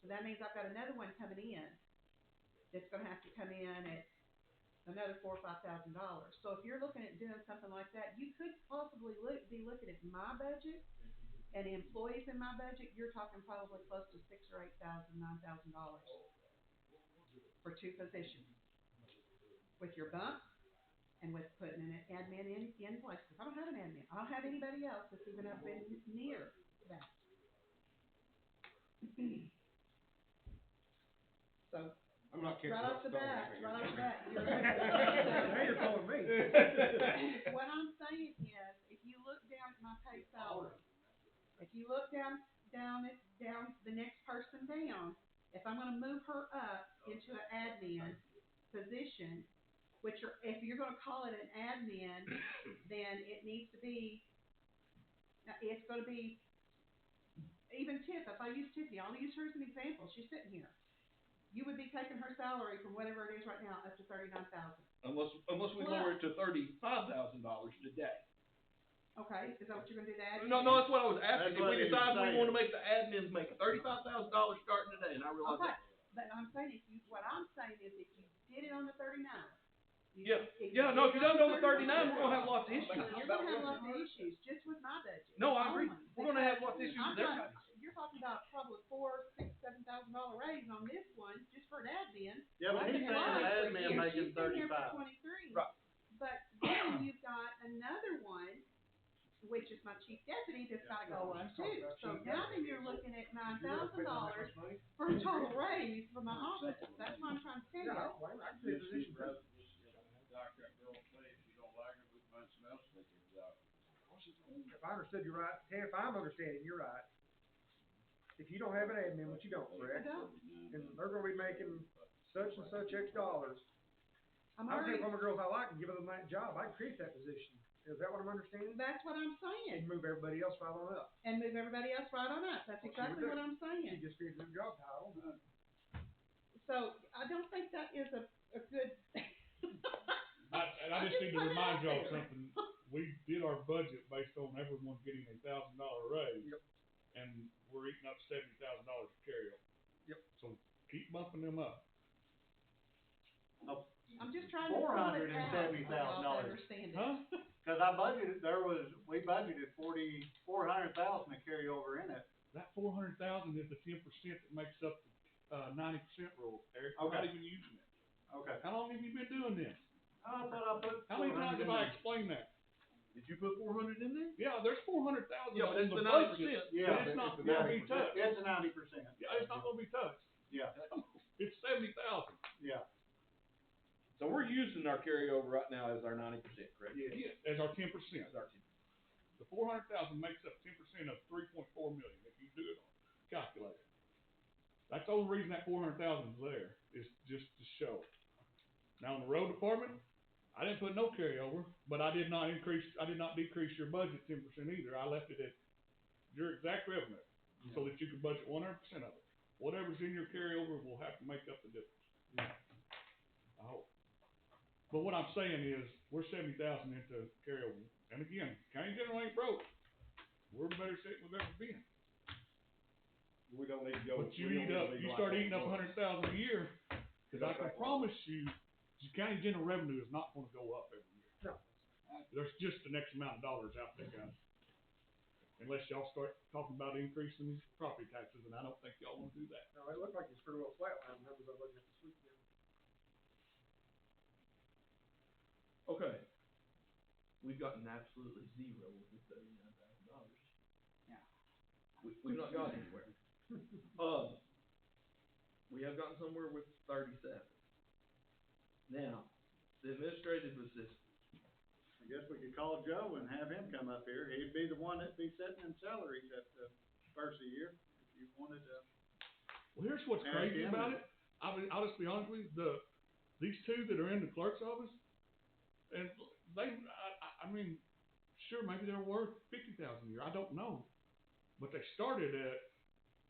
So that means I've got another one coming in that's going to have to come in at another $4 or $5,000. So if you're looking at doing something like that, you could possibly be looking at my budget and the employees in my budget. You're talking probably close to $6,000 or $8,000, $9,000 for two positions with your bump and with putting an admin in place. Because I don't have an admin. I don't have anybody else that's even up in near that. So I'm not right off the bat, you're now you're calling me. What I'm saying is, if you look down at my pay salary, if you look down the next person down, if I'm going to move her up into an admin position, if you're going to call it an admin, then it needs to be. It's going to be even Tiff. If I use Tiffany, I'll use her as an example. She's sitting here. You would be taking her salary from whatever it is right now up to $39,000. Unless we lower it to $35,000 today. Okay, is that what you're gonna do to admin? No, that's what I was asking. If we decide we want to make the admins make $35,000 starting today, and I realize okay. But I'm saying what I'm saying is if you did it on the 39. If you don't go to 39, we're gonna have lots of issues. You're gonna have lots of issues just with my budget. No, I agree. We're gonna have lots of issues with everybody. You're talking about probably $4,000, $6,000, $7,000 raise on this one just for an admin. Yeah, but he's saying an admin making 35. 23. Right. But then you've got another one, which is my chief deputy, that's got to go up too. So now then you're looking at $9,000 for a total raise for my office. That's what I'm trying to tell you. Like that girl say, if you don't like it, we find some else to take it out. If I understood you right, if I'm understanding you right, if you don't have an admin, which you don't, correct? And they're going to be making such and such X dollars. I don't care if I'm a girl I like and give them that job. I can create that position. Is that what I'm understanding? That's what I'm saying. And move everybody else right on up. And move everybody else right on up. That's exactly what I'm saying. She just figured the job title. So I don't think that is a good. I just need to remind y'all something. We did our budget based on everyone getting $1,000 raise. Yep. And we're eating up $70,000 of carryover. Yep. So keep bumping them up. I'm just trying to $470,000. Huh? Because we budgeted $400,000 to carry over in it. That $400,000 is the 10% that makes up the 90% rule, Eric. Okay. We're not even using it. Okay. How long have you been doing this? I thought I put. How many times have I explained that? Did you put 400 in there? Yeah, there's 400,000 Yeah, but in it's the the budget. 90%. Yeah, it's not going to be touched. It's a 90%. Yeah, it's not going to be touched. Yeah. It's 70,000. Yeah. So we're using our carryover right now as our 90%, correct? Yeah, as our 10%. As our 10%. The 400,000 makes up 10% of 3.4 million if you do it on calculator. That's the only reason that 400,000 is there, is just to show. Now in the road department, I didn't put no carryover, but I did not decrease your budget 10% either. I left it at your exact revenue so that you could budget 100% of it. Whatever's in your carryover will have to make up the difference. Yeah. I hope. But what I'm saying is we're 70,000 into carryover. And again, county general ain't broke. We're better shape we've ever been. We don't need to go. But you start eating up 100,000 a year, because I can promise you, your county general revenue is not going to go up every year. No. There's just the next amount of dollars out there, guys. Unless y'all start talking about increasing property taxes, and I don't think y'all want to do that. No, it looked like it's pretty well flatlined. Numbers I'm looking at this weekend. Okay. We've gotten absolutely zero with this $39,000. Yeah. We've not gotten anywhere. We have gotten somewhere with 37. Now, the administrative assistant. I guess we could call Joe and have him come up here. He'd be the one that'd be setting in salaries at the first of the year if you wanted to. Well, here's what's crazy about it. I'll just be honest with you. These two that are in the clerk's office, and I mean, sure, maybe they're worth $50,000 a year. I don't know, but they started at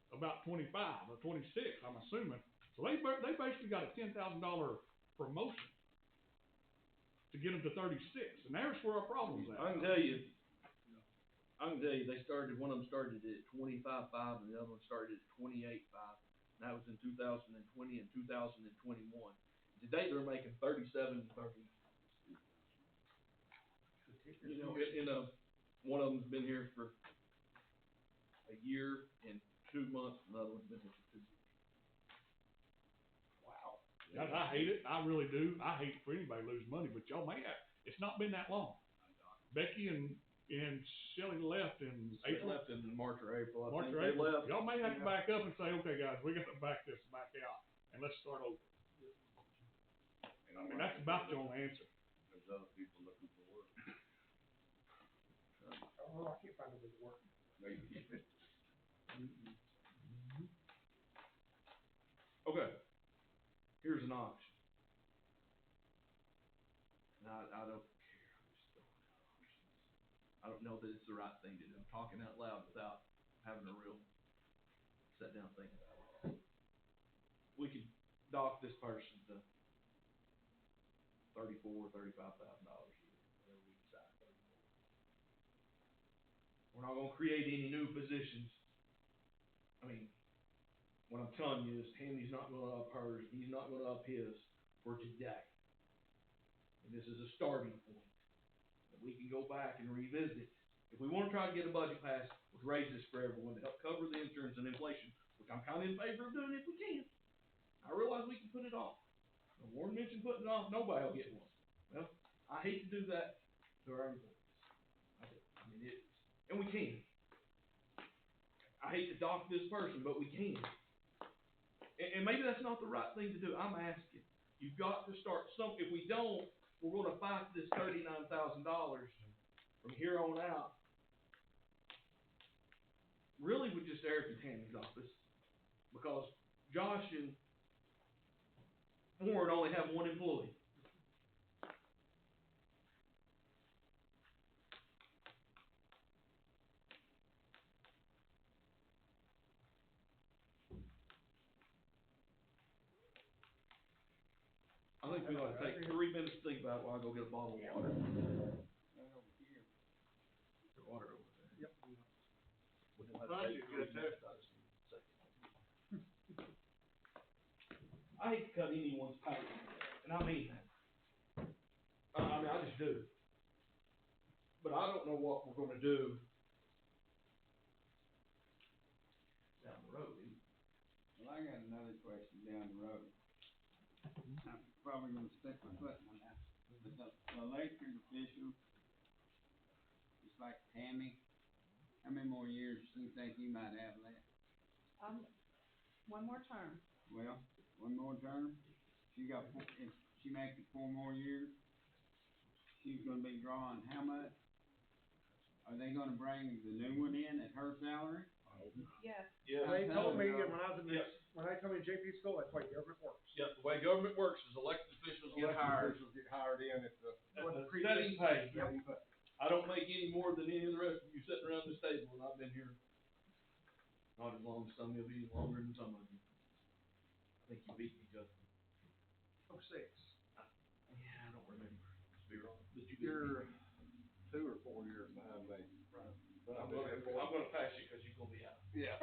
about 25 or 26. I'm assuming. So they basically got a $10,000 promotion to get them to 36, and there's where our problem's at. I can tell you, one of them started at 25.5, and the other one started at 28.5. That was in 2020 and 2021. Today they're making 37 and 30. You know, one of them's been here for a year and 2 months. Another one's been here for 2 years. Wow. I hate it. I really do. I hate for anybody to lose money, but y'all may have. It's not been that long. Becky and Shelley left in They April. left in March or April. I March think or they April. left. Y'all may have to back up and say, okay, guys, we got to back this back out and let's start over. And I mean, that's about the only answer. There's other people looking for work. Oh, I can't find a way to work. Okay. Here's an option. And I don't care. I'm just throwing out options. I don't know that it's the right thing to do. I'm talking out loud without having a real sit down think about it. We could dock this person to $34,000, $35,000 a year, whatever we decide. We're not gonna create any new positions. I mean, what I'm telling you is Tammy's not gonna up hers, he's not gonna up his for today. And this is a starting point. And we can go back and revisit it. If we wanna try to get a budget passed with raises for everyone to help cover the insurance and inflation, which I'm kinda in favor of doing if we can. I realize we can put it off. Warren mentioned putting it off, nobody will get one. Well, I hate to do that to our employees. I do. I mean, and we can. I hate to dock this person, but we can. And maybe that's not the right thing to do. I'm asking. You've got to start if we don't, we're gonna fight this $39,000 from here on out. Really with just Eric and Tammy's office. Because Josh and Warren only have one employee. I think we ought to take 3 minutes to think about it while I go get a bottle of water. Right over here. There's water over there. Yep. Budge is good too. I hate to cut anyone's pay, and I mean that. I mean, I just do. But I don't know what we're gonna do down the road. Well, I got another question down the road. I'm probably gonna stick my foot in that. But the elected official, just like Tammy, how many more years do you think you might have left? One more term. Well, one more term. She got if she makes it 4 more years, she's gonna be drawing how much? Are they gonna bring the new one in at her salary? Yes. Yeah. They told me when I was in when I come in JP school, that's the way government works. Yeah, the way government works is elected officials get hired. Get hired in at the. Setting pay. I don't make any more than any of the rest of you sitting around this table, and I've been here not as long as some of you, longer than some of you. I think you beat me, Justin. 06. Yeah, I don't remember. Let's be wrong. But you beat You're me. 2 or 4 years behind me. Right. But I'm gonna pass you because you're gonna be out. Yeah.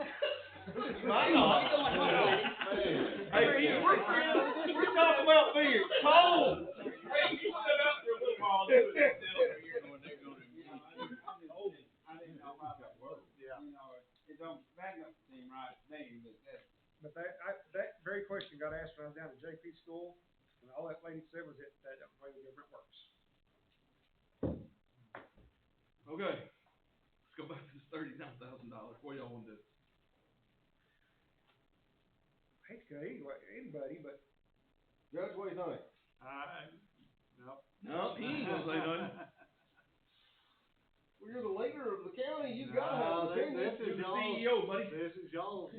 Might not. Hey, we're friends. We're talking about beer. Cold. Hey, you sit out for a little while. Yeah. You know, it don't, that don't seem right to me, But that very question got asked when I was down at JP school, and all that lady said was that that's the way the government works. Okay. Let's go back to this $39,000. What y'all want to do? I hate to cut anybody, but Judge, what do you think? No. No, he ain't gonna say nothing. Well, you're the leader of the county, you've gotta have an opinion. This is You're the y'all's, CEO, buddy. this is y'all's,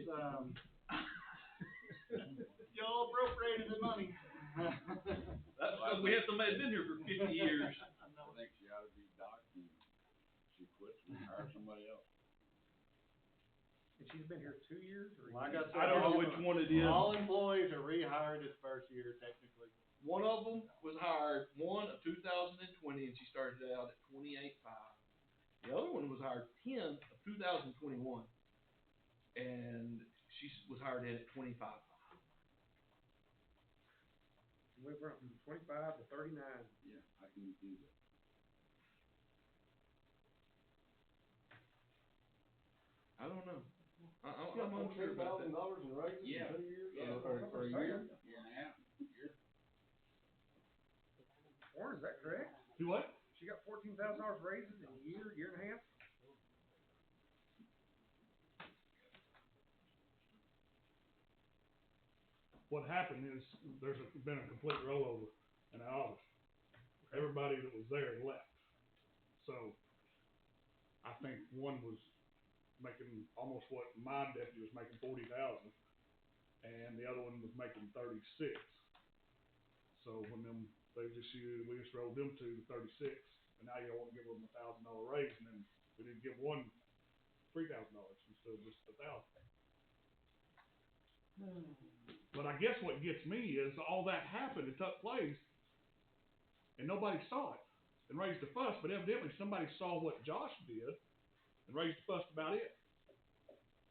y'all appropriated the money. That's because we had somebody that's been here for 50 years. I think she ought to be docked and she quits and hire somebody else. and she's been here 2 years or a Like year. I said, I don't know which one it is. all employees are rehired this first year technically. One of them was hired, one of 2020, and she started out at 28.5. The other one was hired 10 of 2021, and she was hired in at 25. We went from 25 to 39. Yeah, I can do that. I don't know. Got I'm unsure about that. $14,000 in raises in Yeah. 2 years, Yeah. or a year? Year and a half. Warren, is that correct? Do what? She got $14,000 raises in a year and a half? What happened is there's been a complete rollover in August. Everybody that was there left. So I think one was making almost what my deputy was making, 40,000, and the other one was making 36. So when we just rolled them to 36, and now you want to give them $1,000 raise, and then we didn't give one $3,000 instead of just 1,000. But I guess what gets me is all that happened, it took place, and nobody saw it and raised a fuss, but evidently somebody saw what Josh did and raised a fuss about it.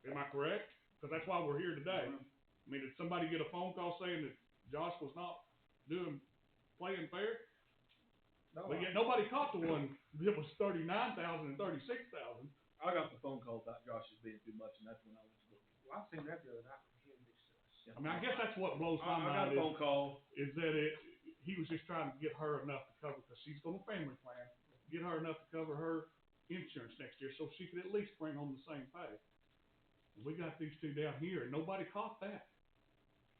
Am I correct? Because that's why we're here today. I mean, did somebody get a phone call saying that Josh was not playing fair? No. But yet nobody caught the one that was 39,000 and 36,000. I got the phone call about Josh is being too much, and that's when I was looking. Well, I seen that the other night when he discussed. I mean, I guess that's what blows my I got mind a phone call. is that he was just trying to get her enough to cover, because she's going to family plan, get her enough to cover her insurance next year so she could at least bring home the same pay. We got these two down here and nobody caught that.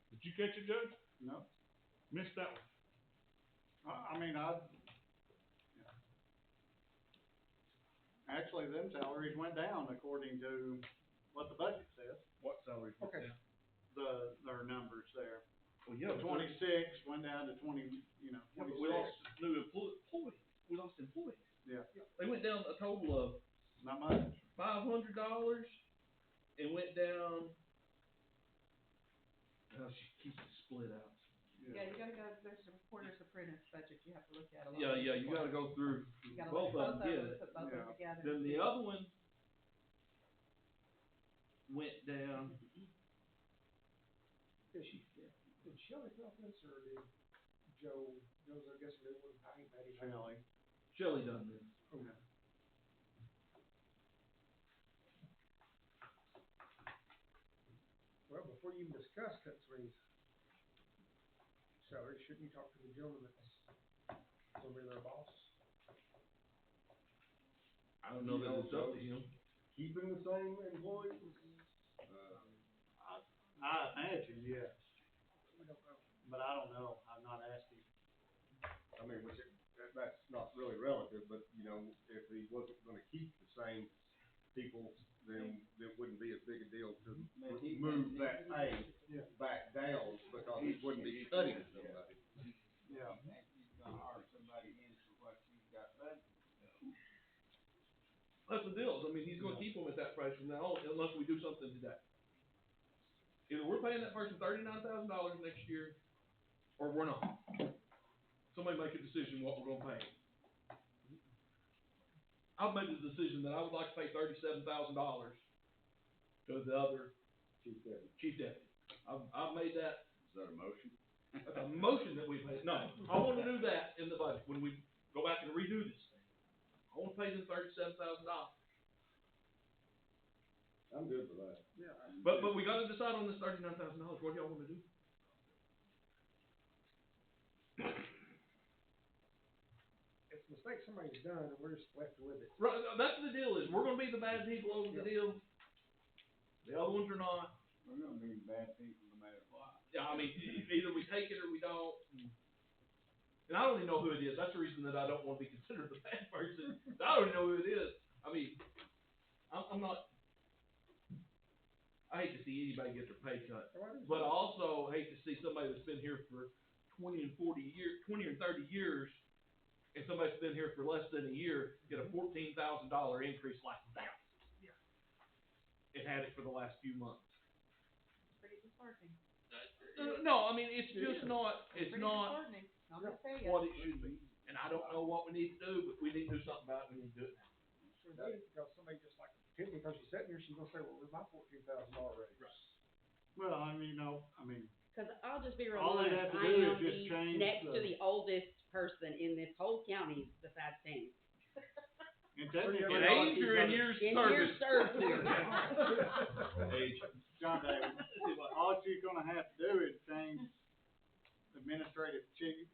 Did you catch it, Judge? No, Missed that one. Actually, them salaries went down according to what the budget says, What salary? Okay. their numbers there. Well, yeah. The 26 went down to 20, Yeah, 26. but we lost new employees. We lost employees. Yeah, They went down a total of not much. $500 and went down. She keeps it split out. Yeah, you gotta go, there's a reporter's apprentice budget you have to look at a lot. Yeah, you gotta go through You gotta both look of them, get it. put both of them together. Then the other one went down. Did Shelley feel this, or did Joe's, I guess, new one, I ain't mad at him. Shelley. Shelley done this. Okay. Well, before you even discuss cuts raise salaries, shouldn't you talk to the gentleman that's gonna be their boss? I don't know that it's up to him. Keeping the same employees? I imagine, yes, We don't know. but I don't know. I've not asked him. I mean, that's not really relative, but, you know, if he wasn't gonna keep the same people, then it wouldn't be as big a deal to move that pay back down, because he wouldn't be cutting somebody. Yeah. He's gonna hire somebody in for what he's got budgeted. That's the deal. I mean, he's gonna keep them at that price from now on unless we do something today. Either we're paying that person $39,000 next year, or we're not. Somebody make a decision what we're gonna pay. I've made the decision that I would like to pay $37,000 to the other chief deputy. I've made that. Is that a motion? That's a motion that we pay. No, I want to do that in the budget when we go back and redo this thing. I want to pay them $37,000. I'm good with that. Yeah. But we got to decide on this $39,000. What do y'all want to do? It's a mistake somebody's done, and we're just left with it. Right, that's the deal. Is we're going to be the bad people over the deal. The other ones are not. We're gonna be bad people no matter what. Yeah, I mean, either we take it or we don't. And I don't even know who it is. That's the reason that I don't want to be considered the bad person. I don't even know who it is. I mean, I'm not. I hate to see anybody get their pay cut, but I also hate to see somebody that's been here for 20 and 30 years, and somebody's been here for less than a year get a $14,000 increase like that. Yeah. It had it for the last few months. Pretty disheartening. No, I mean, it's just not, it's Pretty not disheartening. I'm gonna tell you. what it should be. And I don't know what we need to do, but we need to do something about it. We need to do it now. Sure did, because somebody just like, typically, because she's sitting here, she's gonna say, well, where's my $14,000 raise? Right. Well, I mean, Cause I'll just be real all they'd honest, have to I do am is just change next to the oldest person in this whole county besides Tammy. and technically, In all age she's or in gotta- years In service? years served here. Age. John David, all she's gonna have to do is change administrative chief,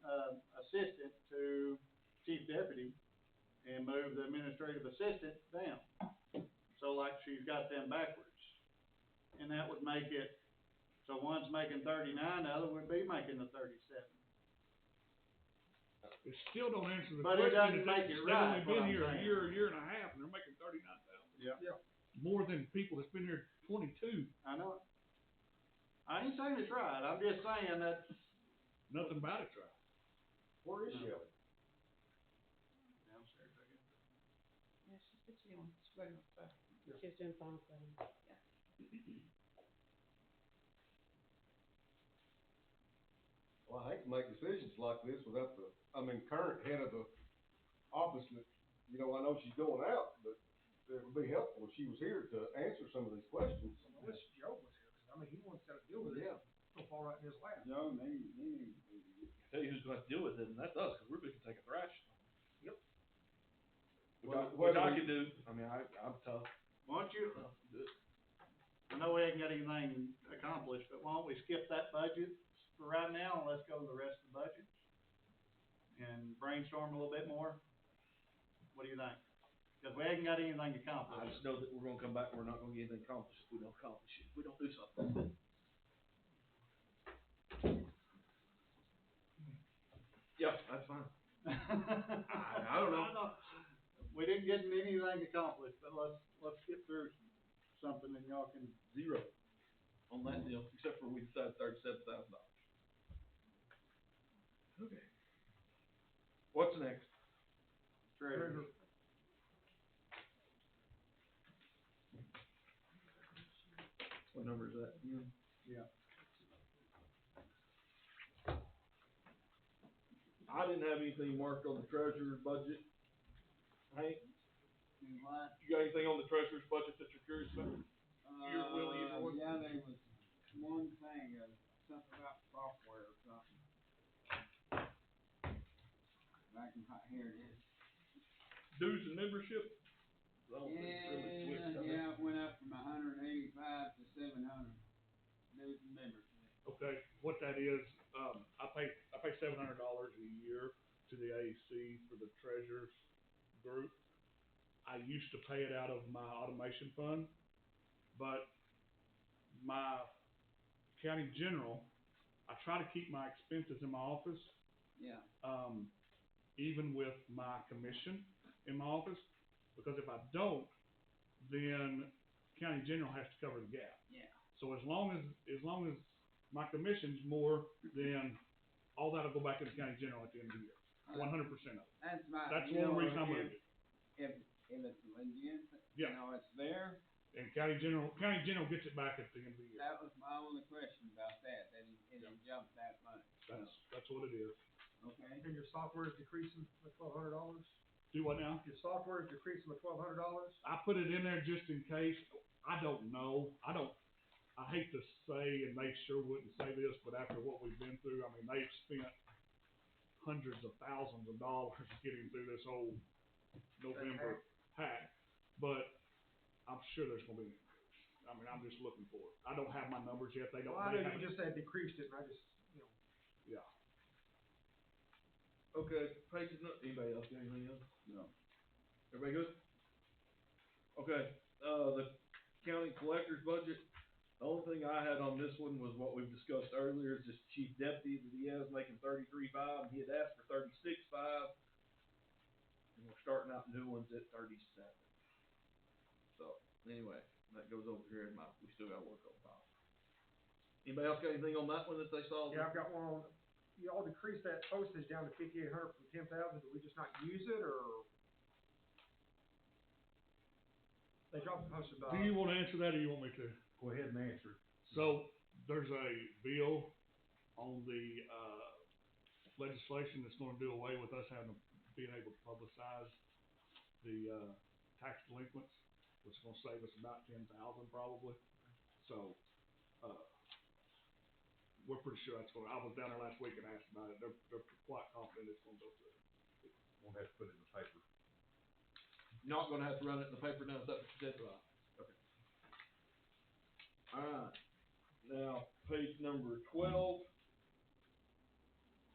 assistant to chief deputy and move the administrative assistant down. So like she's got them backwards. And that would make it, so one's making 39, the other would be making the 37. It still don't answer the But it question. doesn't make it They've right, only what been I'm here a saying. year and a half, and they're making 39,000. Yeah. More than people that's been here 22. I know it. I ain't saying it's right, I'm just saying that. Nothing about it's right. Where is Shelley? Downstairs, I guess. Yeah, she's the chilling, she's ready to start. She was doing phone calling. Well, I hate to make decisions like this without the, current head of the office that, I know she's going out, but it would be helpful if she was here to answer some of these questions. I wish Joe was here, 'cause he wants to deal with it. Yeah. It'll fall right in his lap. Joe, they Tell you who's gonna have to deal with it, and that's us, cause we're busy taking thrash. Yep. Which I can do, I'm tough. Why don't you, Tough to do it. I know we ain't got anything accomplished, but why don't we skip that budget for right now and let's go to the rest of the budget? And brainstorm a little bit more? What do you think? Cause we ain't got anything I accomplished. just know that we're gonna come back, and we're not gonna get anything accomplished if we don't accomplish it, if we don't do something. Yeah, that's fine. I don't know. We didn't get anything accomplished, but let's get through something and y'all can. Zero on that deal, except for we decided $37,000. Okay. What's next? Treasure. What number is that? Yeah. I didn't have anything marked on the treasurer's budget. Hank, you got anything on the treasurer's budget that you're curious about? You're willing either one? Yeah, there was one thing, something about software or something. Here it is. Dues and membership? I don't think it's really switched, has it? Yeah, it went up from 185 to 700. Dues and membership. Okay, what that is, I pay $700 a year to the AEC for the treasurer's group. I used to pay it out of my automation fund, but my county general, I try to keep my expenses in my office. Yeah. Even with my commission in my office, because if I don't, then county general has to cover the gap. Yeah. So as long as my commission's more, then all that'll go back to the county general at the end of the year, 100% of it. That's my. That's one reason I moved it. If it's legit, Yeah. it's there. And county general gets it back at the end of the year. That was my only question about that. That it jumped that much. That's what it is. Okay. And your software is decreasing by $1,200? Do what now? Your software is decreasing by $1,200? I put it in there just in case. I don't know. I hate to say, and they sure wouldn't say this, but after what we've been through, they've spent hundreds of thousands of dollars getting through this whole November hack. But I'm sure there's gonna be an increase. I'm just looking for it. I don't have my numbers yet. They don't. Well, I they know haven't. you just said decreased it, and I just, Yeah. Okay, Paige, anybody else got anything else? No. Everybody good? Okay, the county collector's budget, the only thing I had on this one was what we've discussed earlier, is this chief deputy that he has making 33.5, and he had asked for 36.5. And we're starting out new ones at 37. So, anyway, that goes over here in we still gotta work on that. Anybody else got anything on that one that they saw? yeah, I've got one on, y'all decreased that postage down to 5,800 from 10,000, did we just not use it, or? They dropped the postage Do you want to answer that, or you want me to? Go ahead and answer. So there's a bill on the legislation that's going to do away with us being able to publicize the tax delinquents, which is going to save us about $10,000 probably. So we're pretty sure that's going, I was down there last week and asked about it, they're quite confident it's gonna go through. Won't have to put it in the paper. Not gonna have to run it in the paper now, is that what you said? Right. Okay. Alright, now, page number 12,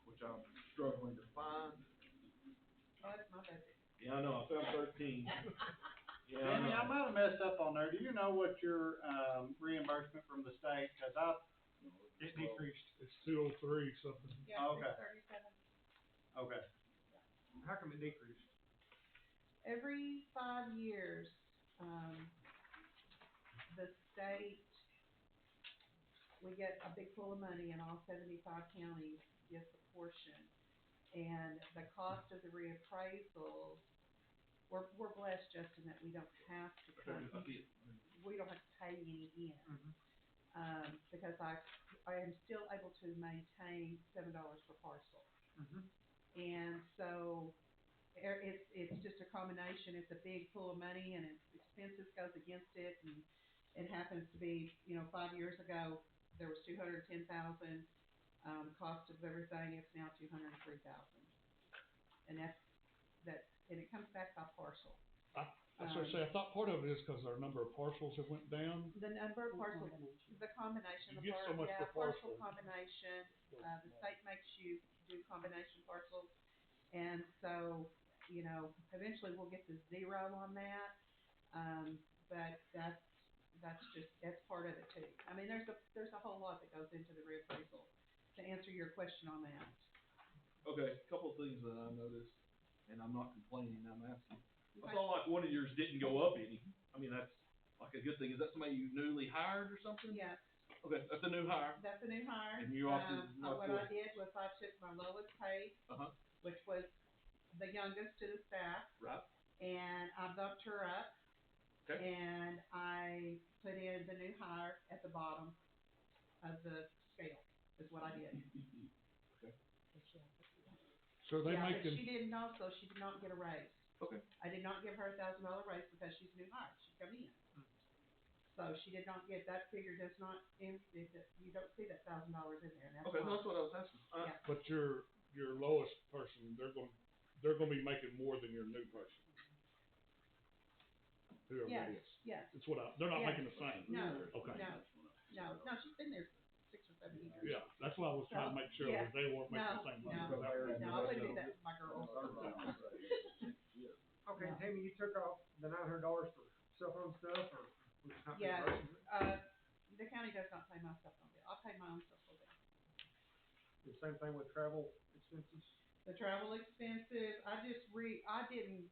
which I'm struggling to find. Oh, that's my budget. Yeah, I know, I found 13. Yeah, I Tammy, I know. might have messed up on there. Do you know what your, reimbursement from the state, cause It decreased. It's 203 something. Yeah, Okay. 637. okay. How come it decreased? Every 5 years, the state, we get a big pool of money and all 75 counties gets a portion. And the cost of the reappraisals, we're blessed, Justin, that we don't have to we don't have to pay any in. Because I am still able to maintain $7 per parcel. And so it's just a combination. It's a big pool of money and expenses goes against it. And it happens to be, 5 years ago, there was 210,000, cost of everything. It's now 203,000. And and it comes back by parcel. That's what I say, I thought part of it is because our number of parcels have went down. The number of parcels, the combination You of get so much per parcel parcel. combination, the state makes you do combination parcels. And so, eventually we'll get to 0 on that. But that's part of it too. I mean, there's a whole lot that goes into the reappraisal to answer your question on that. Okay, a couple of things that I noticed, and I'm not complaining, I'm asking. I saw like one of yours didn't go up any. I mean, that's like a good thing. Is that somebody you newly hired or something? Yes. Okay, that's a new hire. That's a new hire. And you opted not what to. I did was I took my lowest paid, which was the youngest to the staff. Right. And I bumped her up. Okay. And I put in the new hire at the bottom of the scale, is what I did. Okay. So they Yeah, making, but she did not get a raise. Okay. I did not give her $1,000 raise because she's new hire. She come in. So she did not get, that figure does not, you don't see that $1,000 in there. And that's Okay, why. that's what I was asking. Yeah. but your lowest person, they're gonna be making more than your new person. Whoever Yes, it is. yes. It's they're not Yes. making the same. No, Okay. no, she's been there 6 or 7 years. Yeah, that's why I was trying to make sure Yeah. that they weren't making the same money. No, I wouldn't do that to my girls. Okay, No. Tammy, you took off the $900 for cell phone stuff, or was it not Yeah, reimbursement? the county does not pay my cell phone bill. I'll pay my own cell phone bill. The same thing with travel expenses? The travel expenses, I didn't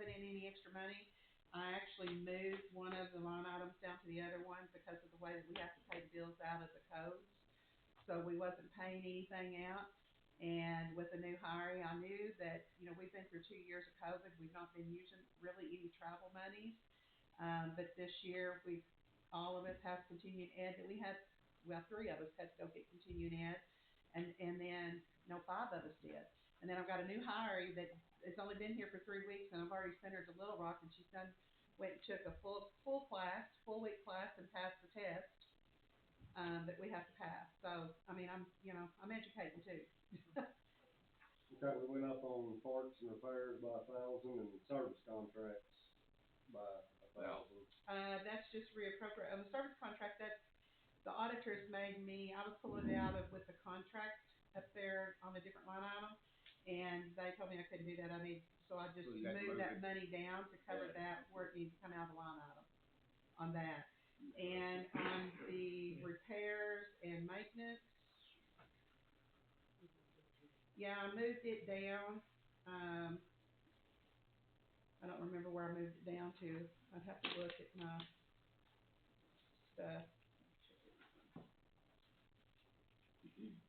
put in any extra money. I actually moved one of the line items down to the other one because of the way that we have to pay the bills out of the codes. So we wasn't paying anything out. And with the new hiring, I knew that, we've been through 2 years of COVID. We've not been using really any travel monies. But this year all of us have continued ed that we had, 3 of us had to go get continued ed. And then, 5 of us did. And then I've got a new hire that has only been here for 3 weeks, and I've already sent her to Little Rock, and she's went and took a full week class and passed the test, that we have to pass. So, I mean, I'm educating too. Okay, we went up on parts and repairs by 1,000 and service contracts by 1,000. That's just reappropriate. On the service contract, the auditors made me, I was pulling it out with the contract up there on a different line item, and they told me I couldn't do that. So I just moved that money down to cover that where it needs to come out of the line item on that. And on the repairs and maintenance, yeah, I moved it down. I don't remember where I moved it down to. I'd have to look at my stuff.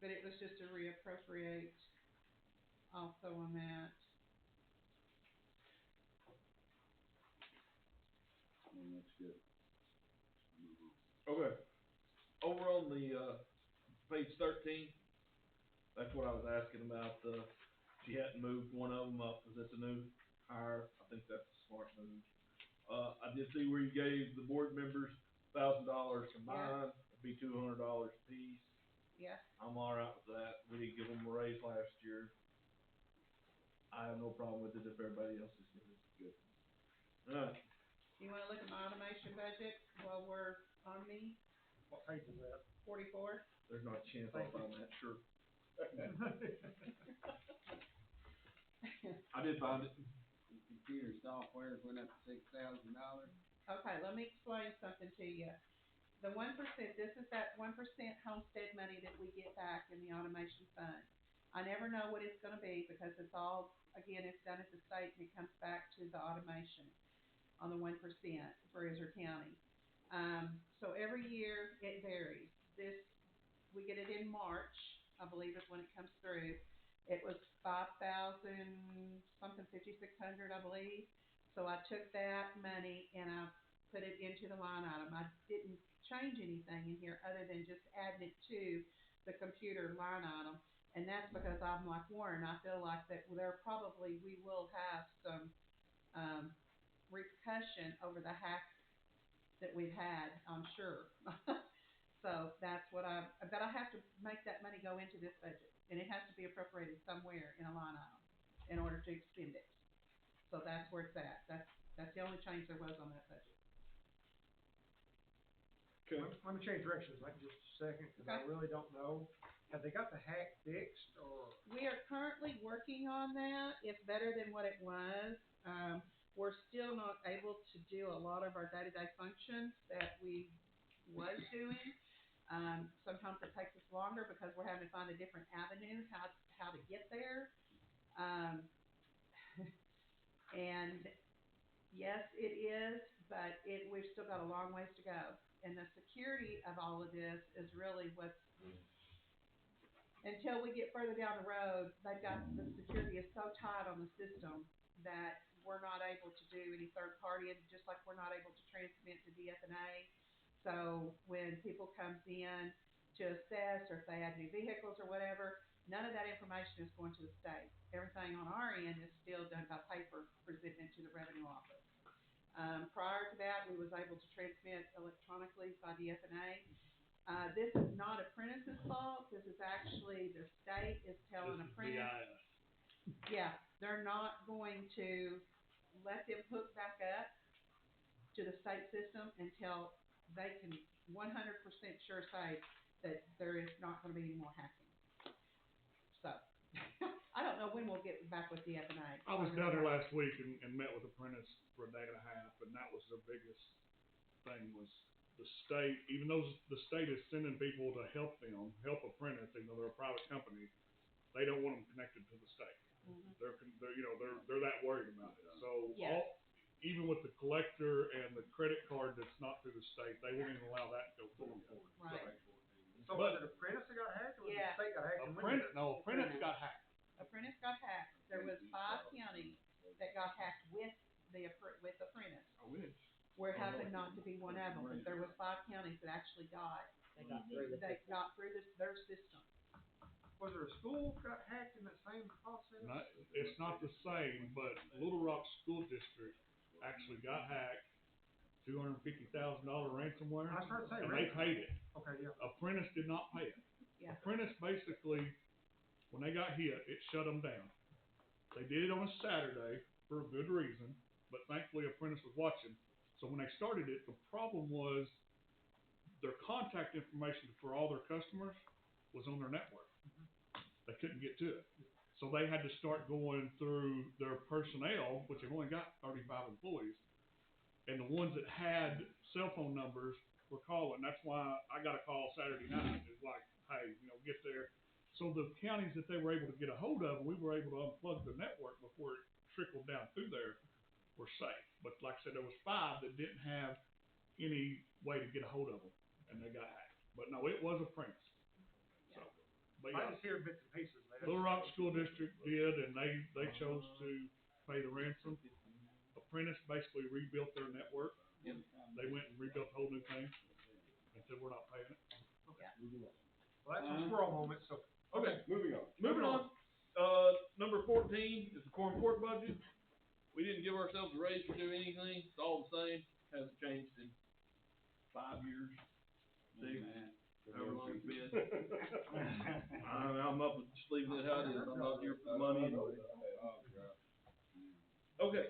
But it was just to reappropriate also on that. That's good. Okay. Over on the, page 13, that's what I was asking about, she hadn't moved one of them up. Is this a new hire? I think that's a smart move. I did see where you gave the board members $1,000 combined. It'd be $200 apiece. Yeah, I'm alright with that. We did give them a raise last year. I have no problem with it if everybody else is good. Alright, you wanna look at my automation budget while we're on me, What page is that? 44? there's not a chance I'll find that, sure. I did find it. Computer software went up $6,000. Okay, let me explain something to you. The 1%, this is that 1% homestead money that we get back in the automation fund. I never know what it's gonna be because it's all, again, it's done at the state and it comes back to the automation on the 1% for Izard County. So every year it varies. We get it in March, I believe is when it comes through. It was 5,000, something 5,600, I believe. So I took that money and I put it into the line item. I didn't change anything in here other than just adding it to the computer line item. And that's because I'm like Warren, I feel like that we will have some, repercussion over the hack that we've had, I'm sure. So that's what but I have to make that money go into this budget, and it has to be appropriated somewhere in a line item in order to expend it. So that's where it's at. That's the only change there was on that budget. Okay. Let me change directions like just a second, cause I Okay. really don't know. Have they got the hack fixed or? We are currently working on that. It's better than what it was. We're still not able to do a lot of our day-to-day functions that we was doing. Sometimes it takes us longer because we're having to find a different avenue how to get there. And yes, it is, but we've still got a long ways to go. And the security of all of this is really until we get further down the road, the security is so tight on the system that we're not able to do any third party, and just like we're not able to transmit to DFNA. So when people comes in to assess, or if they add new vehicles or whatever, none of that information is going to the state. Everything on our end is still done by paper, presented to the revenue office. Prior to that, we was able to transmit electronically by DFNA. This is not apprentice's fault. This is actually the state is telling apprentice. Yeah, they're not going to let them hook back up to the state system until they can 100% sure say that there is not going to be any more hacking. So, I don't know when we'll get back with the FNA. I was down there last week and met with Apprentice for a day and a half, and that was their biggest thing was the state, even though the state is sending people to help Apprentice, even though they're a private company, they don't want them connected to the state. Mm-hmm. They're that worried about it. So Yes. Even with the collector and the credit card that's not through the state, they won't even allow that to go forward. Right. So was it Apprentice that got hacked or was Yeah. the state got hacked? Apprentice got hacked. Apprentice got hacked. There was 5 counties that got hacked with Apprentice. We're happened not to be one of them, but there was 5 counties that actually got. They got through their system. Was there a school got hacked in the same process? It's not the same, but Little Rock School District actually got hacked, $250,000 ransomware, I was trying to say, and they paid it. Okay, yeah. Apprentice did not pay it. Yeah. Apprentice basically, when they got hit, it shut them down. They did it on a Saturday for a good reason, but thankfully Apprentice was watching. So when they started it, the problem was their contact information for all their customers was on their network. They couldn't get to it. So they had to start going through their personnel, which have only got 35 employees, and the ones that had cell phone numbers were calling. That's why I got a call Saturday night. It's like, hey, get there. So the counties that they were able to get a hold of, we were able to unplug the network before it trickled down through there, were safe. But like I said, there was 5 that didn't have any way to get a hold of them, and they got hacked. But no, it was Apprentice. So, but I yeah. just hear bits and pieces, man. Little Rock School District did, and they chose to pay the ransom. Apprentice basically rebuilt their network. They went and rebuilt a whole new thing and said, we're not paying it. Well, that's a squirrel moment, so. Okay, Moving on. moving on. Number 14 is the corn pork budget. We didn't give ourselves a raise or do anything. It's all the same. Hasn't changed in 5 years. 6. however long it's been. I'm up with just leaving it how it is, I'm not here for the money anyway. Okay,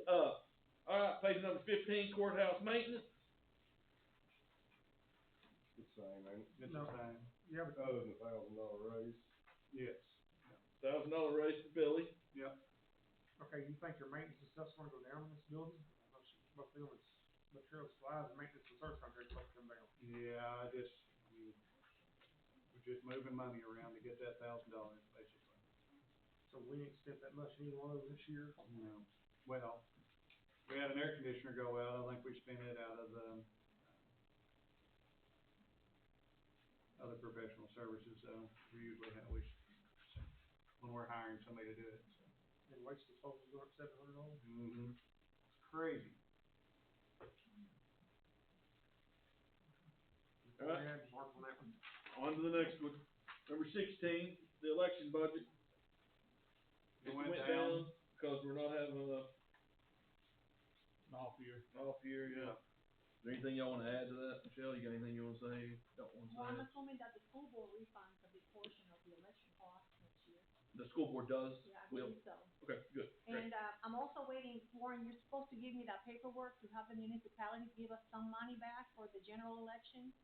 all right, page number 15, courthouse maintenance. The same, ain't it? It's the same. Yeah, but Other than $1,000 raise. Yes. $1,000 raise for Billy. Yep. okay, you think your maintenance and stuff's gonna go down in this building? Both buildings, material supplies and maintenance and service contracts both come down. Yeah, we're just moving money around to get that $1,000 basically. So we ain't spent that much anymore this year. No. Well, we had an air conditioner go out, I think we spent it out of the other professional services, we usually have, when we're hiring somebody to do it, so. And waste disposal going up $700. Mm-hmm. It's crazy. All right. Yeah, mark on that one. On to the next one. Number 16, the election budget. It It went went down. down because we're not having a Off year. off year, yeah. Is there anything y'all wanna add to that, Michelle? You got anything you wanna say, don't wanna Well, I'm say? assuming that the school board refunds a big portion of the election costs next year. The school board does? Yeah, I Will? believe so. Okay, good, great. And, I'm also waiting, Warren, you're supposed to give me that paperwork to have the municipalities give us some money back for the general election.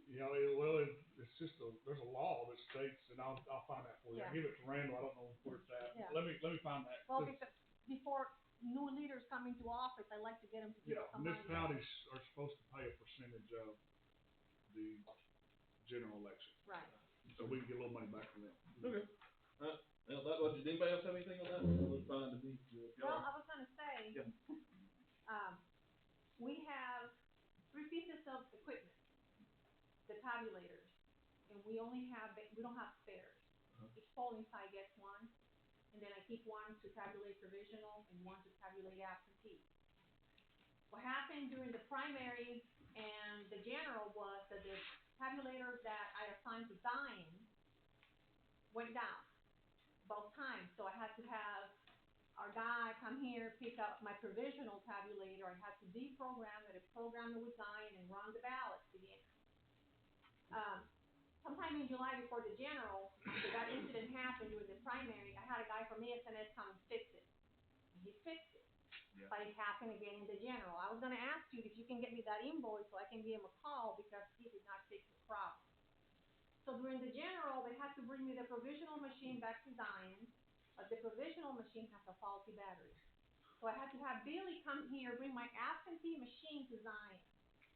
You know, it's just there's a law that states, and I'll find that for you. Yeah. I'll give it to Randall, I don't know where it's at. Yeah. Let me find that. Well, 'cause, because before new leaders come into office, I like to get them to give yeah, us some money back. municipalities are supposed to pay a percentage of the general election, Right. so we can get a little money back from them. Okay. Now, that budget, anybody else have anything on that? It looks fine to me. Well, I was gonna say, Yeah. we have 3 pieces of equipment, the tabulators, and we don't have spares. Each polling side gets one, and then I keep one to tabulate provisional and one to tabulate absentee. What happened during the primaries and the general was that the tabulator that I assigned to Zion went down both times, so I had to have our guy come here, pick up my provisional tabulator. I had to deprogram it, program it with Zion, and run the ballots again. Sometime in July before the general, after that incident happened during the primary, I had a guy from ESNS come and fix it. And he fixed it. Yeah. But it happened again in the general. I was gonna ask you if you can get me that invoice so I can give him a call because he did not fix the problem. So during the general, they had to bring me the provisional machine back to Zion, but the provisional machine has a faulty battery. So I had to have Billy come here, bring my absentee machine to Zion.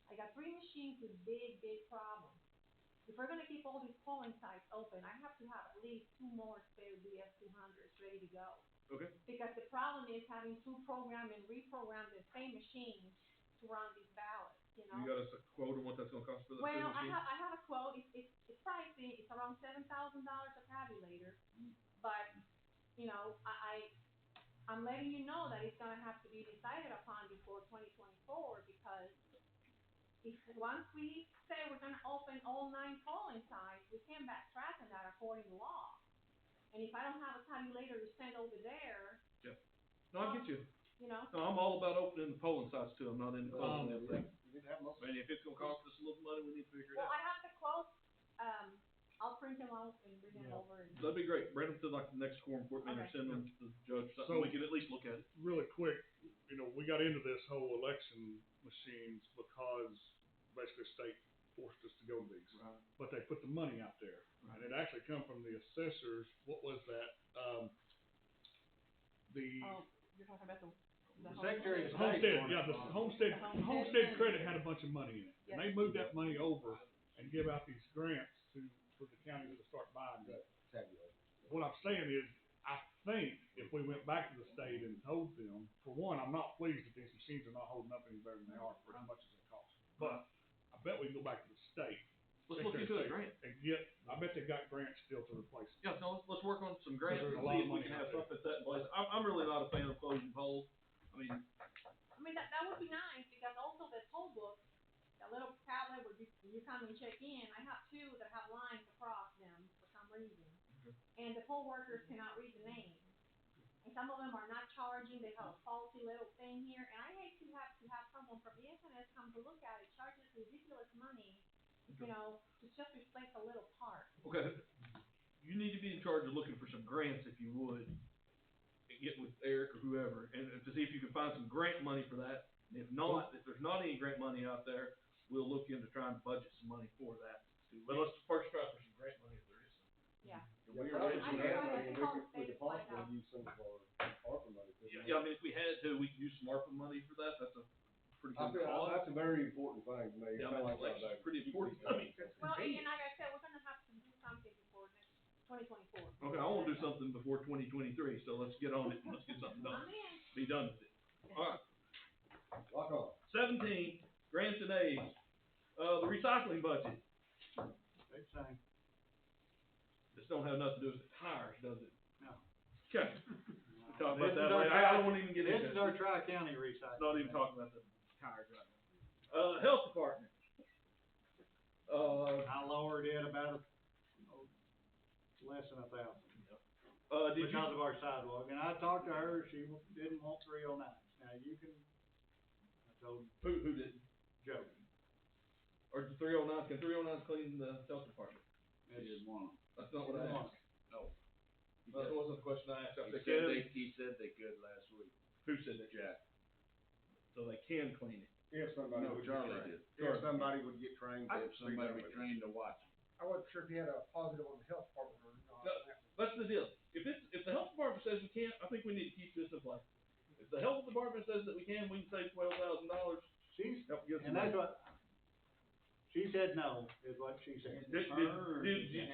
I got 3 machines with big problems. If we're gonna keep all these polling sites open, I have to have at least 2 more spare DS200s ready to go. Okay. Because the problem is having to program and reprogram the same machine to run these ballots, you know? You got us a quote on what that's gonna cost for the two Well, machines? I have a quote, it's pricey, it's around $7,000 a tabulator, but, you know, I'm letting you know that it's gonna have to be decided upon before 2024, because once we say we're gonna open all 9 polling sites, we can't backtrack on that according to law. And if I don't have a tabulator to send over there, No, I get you. you know, No, I'm all about opening the polling sites too, I'm not into closing everything. You didn't have most. I mean, if it's gonna cost us a little money, we need to figure it well, out. I have the quotes, I'll print them out and bring them over and. That'd be great, bring them to like the next quorum court meeting, or Okay. send them to the judge, So- something we can at least look at it. Really quick, you know, we got into this whole election machines because basically the state forced us to go to these. Right. But they put the money out there, and it actually come from the assessors. What was that? You're talking about The Secretary of State. Homestead, wanted yeah, the it. homestead credit had a bunch of money in it, and Yes. they moved that money over and give out these grants for the counties to start buying it. Tabulate. What I'm saying is, I think if we went back to the state and told them, for one, I'm not pleased that these machines are not holding up any better than they are for as much as they cost. But I bet we can go back to the state. Let's look into a grant. And get, I bet they've got grants still to replace it. Yeah, no, let's work on some grants There's and a lot see of if we money can out have there. something set in place. I'm really not a fan of closing polls. I mean, that would be nice, because also the poll book, that little tablet where you come and check in, I have 2 that have lines across them for some reason. And the poll workers cannot read the names. and some of them are not charging, they have a faulty little thing here, and I hate to have someone from ESNS come to look at it, charge us ridiculous money, you know, to just replace a little part. Okay, you need to be in charge of looking for some grants if you would, and get with Eric or whoever, and to see if you can find some grant money for that. And if not, if there's not any grant money out there, we'll look into trying to budget some money for that. But let's first try for some grant money if there is some. Yeah. We Yeah, are probably I we know, have, I I mean, think all the we states could find possibly out. use some of our ARPA money. couldn't we? Yeah, I mean, if we had to, we could use some ARPA money for that, that's a pretty I good feel, cause. that's a very important thing to me. Yeah, Kinda I mean, like that, election's baby. pretty important. I mean, Well, and like I said, we're gonna have to do something before next 2024. okay, I wanna do something before 2023, so let's get on it and let's get something done. I'm in. Be done with it. Alright, Rock on. 17, grants and aids. The recycling budget. Big thing. This don't have nothing to do with the tires, does it? No. Okay, No. talk about This that is our later. I don't wanna even get This into is our it. tri-county recycling. Not even talking about the tires right now. Health department. I lowered it about less than 1,000. Did you? Because of our sidewalk, and I talked to her, she didn't want 309. Now, you can, I told Who did? Joe, Or the 309, can 309 clean the health department? He didn't want 'em. That's not what I asked. No. That wasn't the question I asked. I said, He said they could last week. who said that? Jack. So they can clean it. If somebody No, would get Charlie trained. did. If somebody would get trained. to If somebody be be done with it. trained to watch 'em. I wasn't sure if he had a positive on the health department or not. No. That's the deal. If the health department says we can't, I think we need to keep this in place. If the health department says that we can save $12,000. she's, Help get some and that's money. what, she said no, is what she said. Did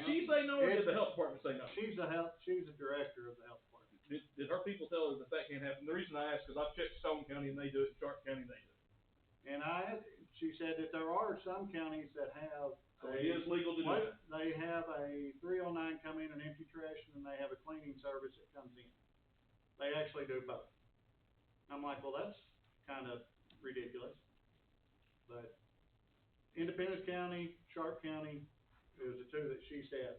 she say no, or did the health department say no? She's the director of the health department. Did her people tell her that can't happen? The reason I ask is I've checked Stone County and they do it, Sharp County they do it. And she said that there are some counties that have. So it is legal to do that. They have a 309 come in and empty trash, and then they have a cleaning service that comes in. They actually do both. I'm like, well, that's kind of ridiculous. But Independence County, Sharp County, is the two that she said.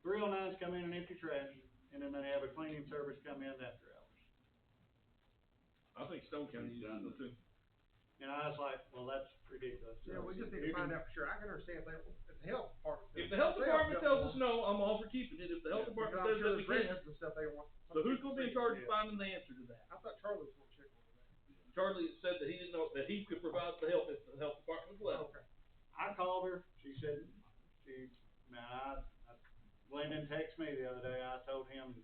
309s come in and empty trash, and then they have a cleaning service come in after hours. I think Stone County does it too. And I was like, well, that's ridiculous. Yeah, we just need to find out for sure. I can understand if the health department. If the health department tells us no, I'm all for keeping it. If the health department says that we can't, And stuff they want. so who's gonna be in charge of finding the answer to that? I thought Charlie was gonna check on that. Charlie said that he didn't know, that he could provide the help if the health department was left. Okay. I called her, she said, Glenn didn't text me the other day, I told him.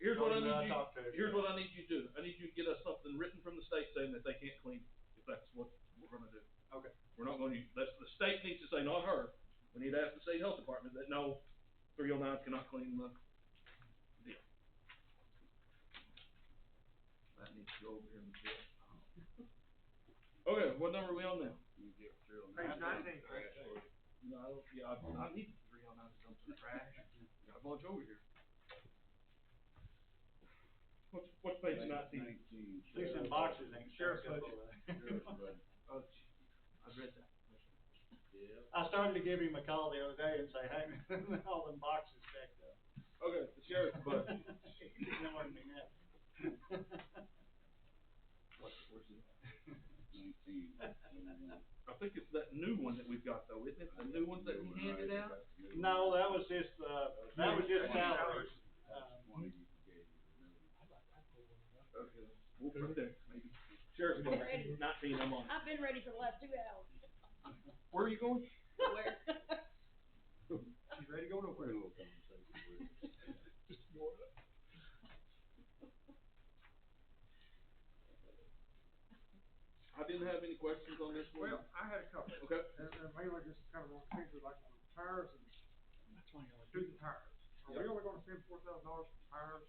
Here's what I told him need you, talked to her. here's what I need you to do. I need you to get us something written from the state saying that they can't clean it, if that's what we're gonna do. Okay. We're not gonna, that's, the state needs to say, not her. We need to ask the state health department that no, 309 cannot clean the deal. That needs to go over here in the jail. Okay, what number are we on now? You get 309. Page 19. Trash for you. No, yeah, I need 309 to dump some trash. Got a bunch over here. What's page 19? 19. See some boxes ain't Sheriff's stacked up budget. over there. Sheriff's budget. Oh, I read that. Yeah. I started to give him a call the other day and say, hey, all them boxes stacked up. Okay, the sheriff's budget. He didn't know what I mean that. Where's it? 19. I think it's that new one that we've got though, isn't it? The new ones that he handed out? No, that was just salaries. One of you gave me. Okay, we'll put that, maybe. Sheriff's budget, 19, I'm on. I've been ready for the last 2 hours. Where are you going? Where? She's ready to go nowhere. A little conversation with you. Just ignore that. I didn't have any questions on this one. Well, I had a couple. Okay. And mainly just kind of on things like on tires and do the tires. Are we only gonna spend $4,000 for tires?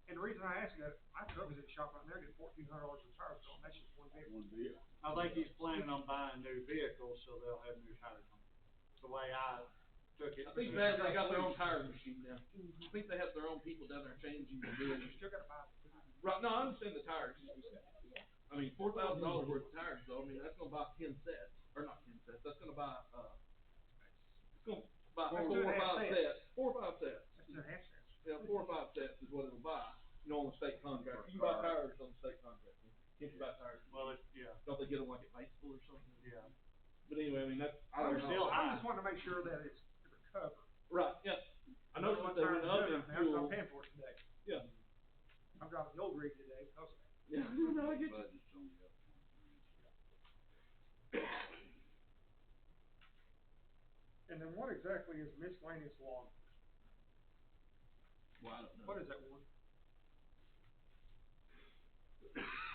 And the reason I ask that, my truck is in the shop right now, getting $1,400 for tires, so that's just one vehicle. One deal. I think he's planning on buying new vehicles, so they'll have new tires on them. The way I took it. I think they got their own tire machine now. I think they have their own people down there changing the wheels. You still gotta buy it. Right, no, I understand the tires. I mean, $4,000 worth of tires though, I mean, that's gonna buy 10 sets, or not 10 sets, that's gonna buy, it's gonna buy That's 4 or 5 2.5 sets, 4 or 5 sets. That's 2.5 cents. Yeah, 4 or 5 sets is what it'll buy. you know, on the state contract. You can buy tires on the state contract. Can't you buy tires? Well, yeah, Don't they get them like at Batesville or something? yeah. But anyway, I mean, that's, I I'm don't still, know. I just wanna make sure that it's covered. Right, yeah. I noticed that they went up in That's what fuel. I'm paying for it today. Yeah. I'm driving the old rig today because of that. Yeah, no, I get you. Budget's only up 20 grand. And then what exactly is miscellaneous law? Well, I don't know. What is that one?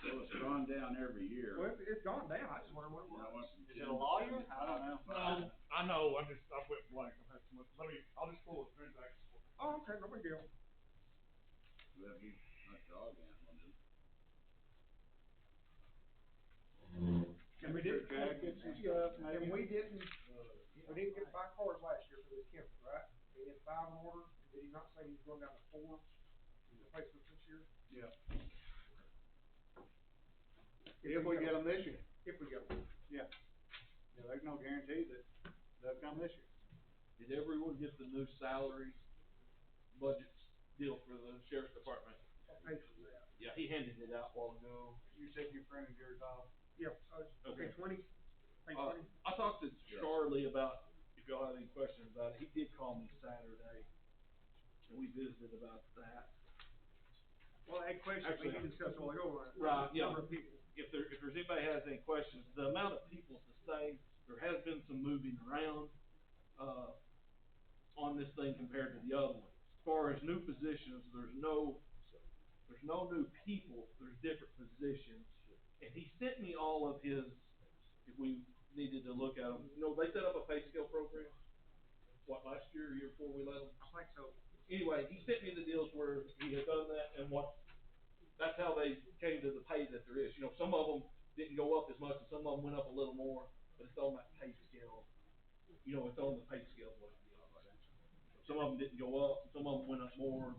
So it's gone down every year. Well, it's gone down, I just wonder what it You know, was. went from Is it a lawyer? I don't know. No, I know, I went blank, I've had so much, I'll just pull the transactions for you. Oh, okay, no big deal. Well, he, not dog animal, dude. And we didn't, Jackets and stuff, maybe. and we didn't get 5 cars last year for this Kemper, right? We had 5 in order, did he not say he's going down to 4 replacements this year? Yeah. If we get them this year. If we get them. Yeah. Yeah, there's no guarantee that they'll come this year. Did everyone get the new salary budget deal for the sheriff's department? What page was that? Yeah, he handed it out a while ago. You said you printed yours off. Yeah, okay, 20, page 20. I talked to Charlie about, if y'all have any questions about it, he did call me Saturday, and we visited about that. Well, I had questions, we Actually, can discuss all over. Right, yeah. Number of people. If there's anybody has any questions, the amount of people's the same. There has been some moving around, on this thing compared to the other one. As far as new positions, there's no new people, there's different positions. And he sent me all of his, if we needed to look at them, you know, they set up a pay scale program, last year or year before we let them? I think so. Anyway, he sent me the deals where he had done that and that's how they came to the pay that there is. You know, some of them didn't go up as much and some of them went up a little more, but it's on that pay scale. You know, it's on the pay scale. Some of them didn't go up, some of them went up more,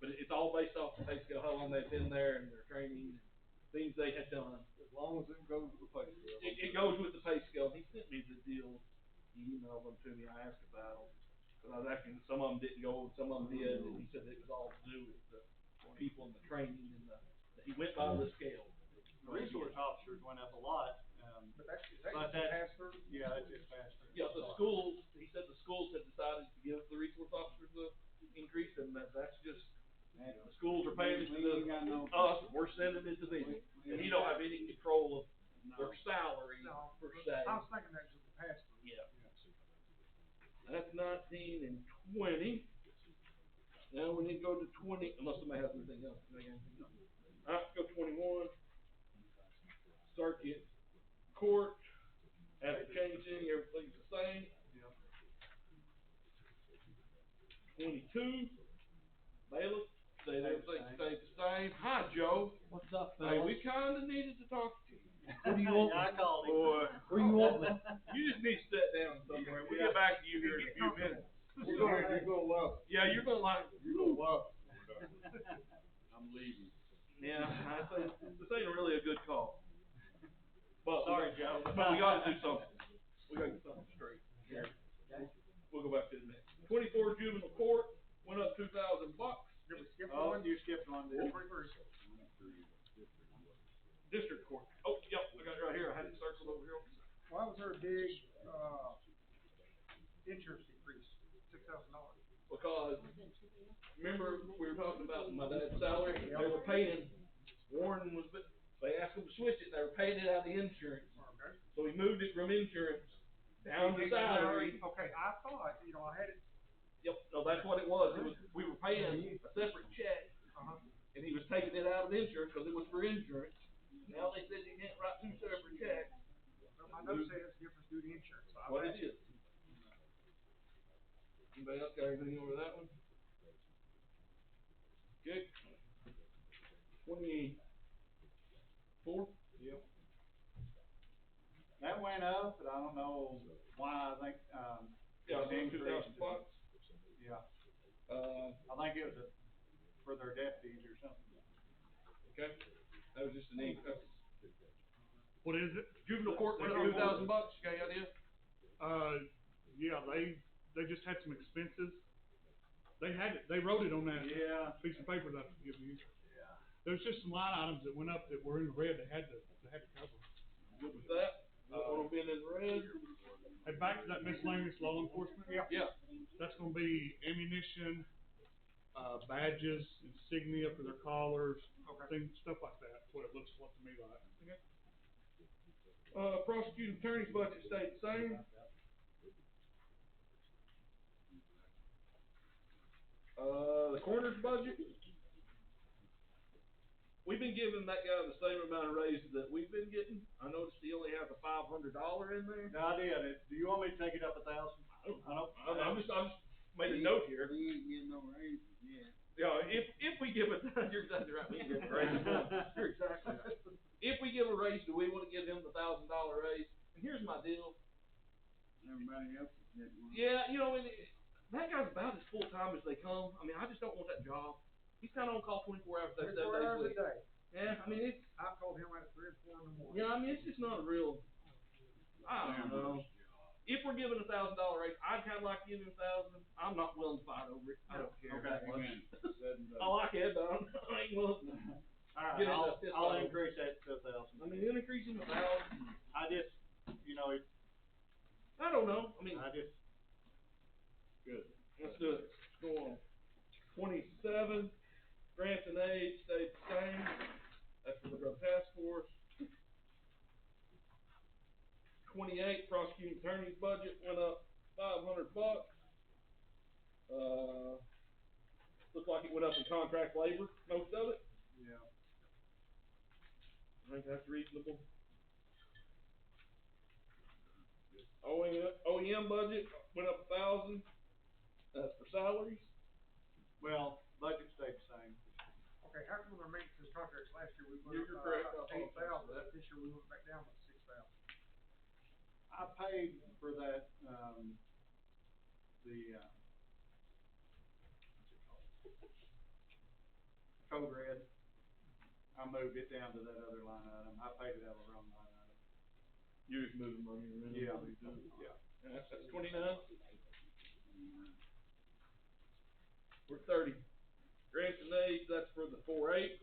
but it's all based off the pay scale, how long they've been there and their training, things they had done. As long as it goes with the pay scale. It goes with the pay scale. He sent me the deal. He emailed them to me. I asked about them. But I was asking, some of them didn't go, some of them did, and he said it was all to do with the people and the training and he went by the scale. The resource officers went up a lot, But that's, is But that that- pass through? yeah, it's just faster. Yeah, the schools, he said the schools had decided to give the resource officers the increase, and that's just, the schools are paying it We to ain't got no- us, we're sending it to them. And he don't have any control of their salary No, per se. I was thinking that was a pass through. Yeah. That's 19 and 20. Now we need to go to 20, unless somebody has anything else. Alright, go 21. Circuit court, haven't changed any, everything's the same. 22, bailiff, said everything stayed the same. Hi, Joe. What's up, Hey, fellas? we kinda needed to talk to you. What do you want? Yeah, I called him. Boy, Where you want me? you just need to sit down somewhere. We'll get back to you here in a few minutes. You're gonna love it. Yeah, you're gonna like it. You're gonna love it. I'm leaving. Yeah, I think this ain't really a good call. But Sorry, Joe. But we gotta do something. We gotta get something straight. Here. We'll go back to the next. 24 juvenile court went up $2,000. Did we skip Oh, one? you skipped one, didn't you? District court. Oh, yep, I got it right here. I had it circled over here. Why was there a big, insurance decrease, $6,000? Because, remember, we were talking about my dad's salary? They were paying, Warren was, they asked him to switch it, they were paying it out of insurance. Okay. So he moved it from insurance down to salary. Okay, I thought, I had it, Yep, no, that's what it was. It was, we were paying a separate check, and he was taking it out of insurance, cause it was for insurance. Now they said you can't write 2 separate checks. my note says difference due to insurance. So I What it asked. is. Anybody else got anything over that one? Okay. 24? Yep. That went up, but I don't know why, I think, Yeah, it increased. $2,000. Yeah, Uh, I think it was for their deputies or something. okay, that was just an increase. What is it? Juvenile court went up $2,000, you got any idea? Yeah, they just had some expenses. They wrote it on that Yeah, piece of paper that I gave you. there's just some line items that went up that were in the red they had to cover. Good with that? Don't wanna be in red? Hey, back to that miscellaneous law enforcement. Yeah. That's gonna be ammunition, badges, insignia for their collars, things, stuff like that. That's what it looks to me like. Prosecuting attorney's budget stayed the same. The coroner's budget, we've been giving that guy the same amount of raises that we've been getting. I noticed he only has a $500 in there. No, I did. Do you want me to take it up 1,000? I'm just made a note here. We ain't getting no raises, yeah. Yeah, if we give it, you're exactly right, we can give a raise. You're exactly right. If we give a raise, do we wanna give him the $1,000 raise? And here's my deal. Everybody else is getting one. Yeah, you know, that guy's about as full-time as they come. I mean, I just don't want that job. He's kinda on call 24 hours a day, 7 24 days a hours a week. day. Yeah, I mean, it's, I called him at 3 or 4 in the morning. yeah, I mean, it's just not a real, I don't know. If we're giving $1,000 raise, I'd kinda like to give him 1,000. I'm not willing to fight over it. I don't care that much. Amen. Said and done. I like it, but I ain't willing to. All Get right, it up, I'll increase that to 1,000. I mean, increasing 1,000, I just, you know, I don't know. I mean, I just, good. Let's do it. Let's go on. 27, grants and aid stayed the same. That's for the drug task force. 28, prosecuting attorney's budget went up $500. Looks like it went up in contract labor, most of it. yeah. I think that's reasonable. OEM budget went up 1,000. That's for salaries. Well, budget stayed the same. Okay, how come our maintenance contracts last year, we You're went correct. up, 8,000, this year we went back down to 6,000? I paid for that, code red. I moved it down to that other line item. I paid it out of the wrong line item. You're just moving money around. Yeah. Yeah. That's 29. We're 30. Grants and aids, that's for the 4-H,